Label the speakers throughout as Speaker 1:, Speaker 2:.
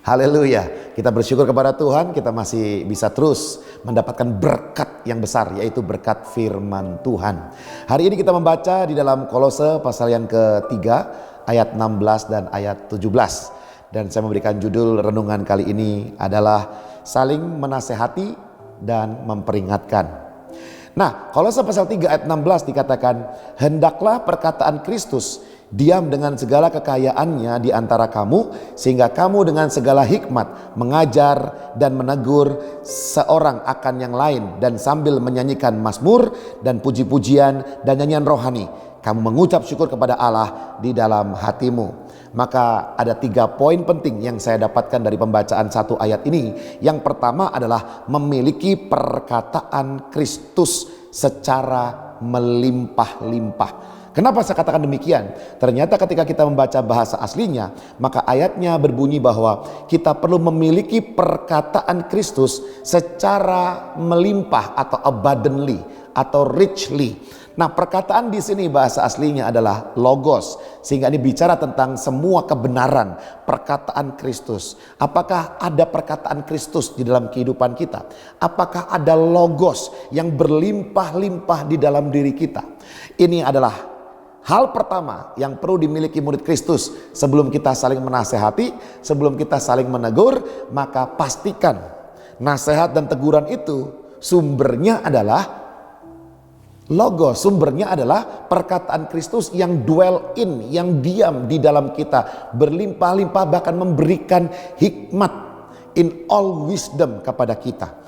Speaker 1: Haleluya. Kita bersyukur kepada Tuhan, kita masih bisa terus mendapatkan berkat yang besar, yaitu berkat firman Tuhan. Hari ini kita membaca di dalam Kolose pasal yang ketiga, ayat 16 dan ayat 17. Dan saya memberikan judul renungan kali ini adalah saling menasehati dan memperingatkan. Nah, Kolose pasal 3 ayat 16 dikatakan, hendaklah perkataan Kristus diam dengan segala kekayaannya di antara kamu, sehingga kamu dengan segala hikmat mengajar dan menegur seorang akan yang lain, dan sambil menyanyikan mazmur dan puji-pujian dan nyanyian rohani, kamu mengucap syukur kepada Allah di dalam hatimu. Maka ada 3 poin penting yang saya dapatkan dari pembacaan satu ayat ini. Yang pertama adalah memiliki perkataan Kristus secara melimpah-limpah. Kenapa saya katakan demikian? Ternyata ketika kita membaca bahasa aslinya, maka ayatnya berbunyi bahwa kita perlu memiliki perkataan Kristus secara melimpah atau abundantly atau richly. Nah, perkataan di sini bahasa aslinya adalah logos, sehingga ini bicara tentang semua kebenaran perkataan Kristus. Apakah ada perkataan Kristus di dalam kehidupan kita? Apakah ada logos yang berlimpah-limpah di dalam diri kita? Ini adalah hal pertama yang perlu dimiliki murid Kristus sebelum kita saling menasehati, sebelum kita saling menegur. Maka pastikan nasihat dan teguran itu sumbernya adalah logos, sumbernya adalah perkataan Kristus yang dwell in, yang diam di dalam kita, berlimpah-limpah, bahkan memberikan hikmat in all wisdom kepada kita.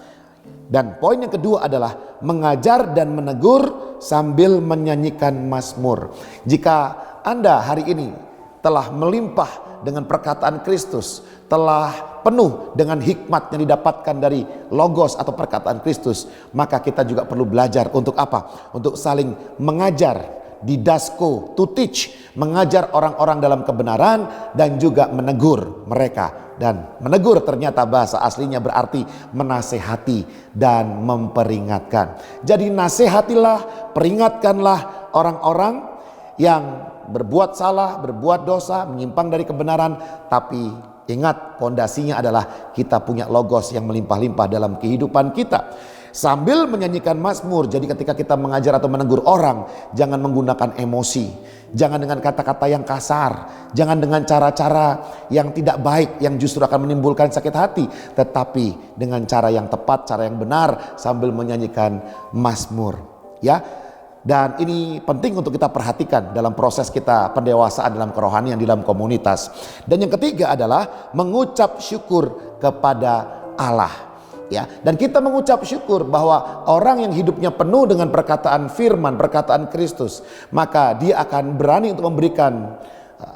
Speaker 1: Dan poin yang kedua adalah mengajar dan menegur sambil menyanyikan mazmur. Jika Anda hari ini telah melimpah dengan perkataan Kristus, telah penuh dengan hikmat yang didapatkan dari logos atau perkataan Kristus, maka kita juga perlu belajar untuk apa? Untuk saling mengajar, didasko, to teach, mengajar orang-orang dalam kebenaran dan juga menegur mereka. Dan menegur ternyata bahasa aslinya berarti menasehati dan memperingatkan. Jadi nasihatilah, peringatkanlah orang-orang yang berbuat salah, berbuat dosa, menyimpang dari kebenaran. Tapi ingat, pondasinya adalah kita punya logos yang melimpah-limpah dalam kehidupan kita. Sambil menyanyikan mazmur, jadi ketika kita mengajar atau menegur orang, jangan menggunakan emosi, jangan dengan kata-kata yang kasar, jangan dengan cara-cara yang tidak baik yang justru akan menimbulkan sakit hati, tetapi dengan cara yang tepat, cara yang benar, sambil menyanyikan mazmur. Ya. Dan ini penting untuk kita perhatikan dalam proses kita pendewasaan dalam kerohanian di dalam komunitas. Dan yang ketiga adalah mengucap syukur kepada Allah. Ya, dan kita mengucap syukur bahwa orang yang hidupnya penuh dengan perkataan firman, perkataan Kristus, maka dia akan berani untuk memberikan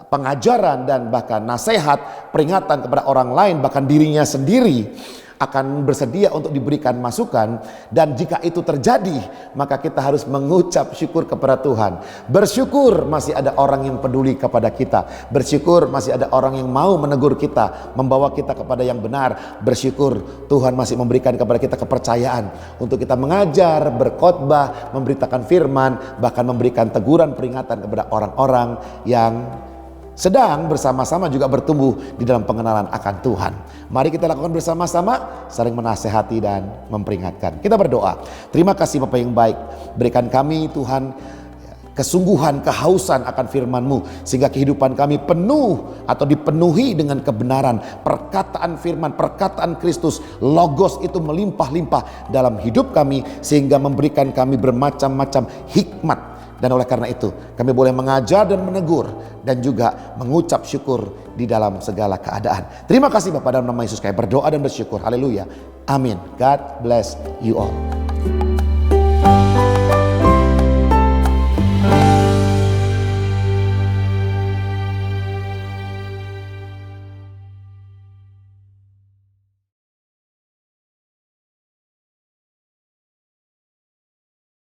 Speaker 1: pengajaran dan bahkan nasihat, peringatan kepada orang lain, bahkan dirinya sendiri akan bersedia untuk diberikan masukan. Dan jika itu terjadi, maka kita harus mengucap syukur kepada Tuhan. Bersyukur masih ada orang yang peduli kepada kita. Bersyukur masih ada orang yang mau menegur kita, membawa kita kepada yang benar. Bersyukur Tuhan masih memberikan kepada kita kepercayaan untuk kita mengajar, berkhotbah, memberitakan firman, bahkan memberikan teguran, peringatan kepada orang-orang yang sedang bersama-sama juga bertumbuh di dalam pengenalan akan Tuhan. Mari kita lakukan bersama-sama, saling menasehati dan memperingatkan. Kita berdoa. Terima kasih Bapa yang baik, berikan kami Tuhan kesungguhan, kehausan akan firman-Mu, sehingga kehidupan kami penuh atau dipenuhi dengan kebenaran, perkataan firman, perkataan Kristus, logos itu melimpah-limpah dalam hidup kami, sehingga memberikan kami bermacam-macam hikmat. Dan oleh karena itu kami boleh mengajar dan menegur dan juga mengucap syukur di dalam segala keadaan. Terima kasih Bapak, dalam nama Yesus kami berdoa dan bersyukur. Haleluya. Amin. God bless you all.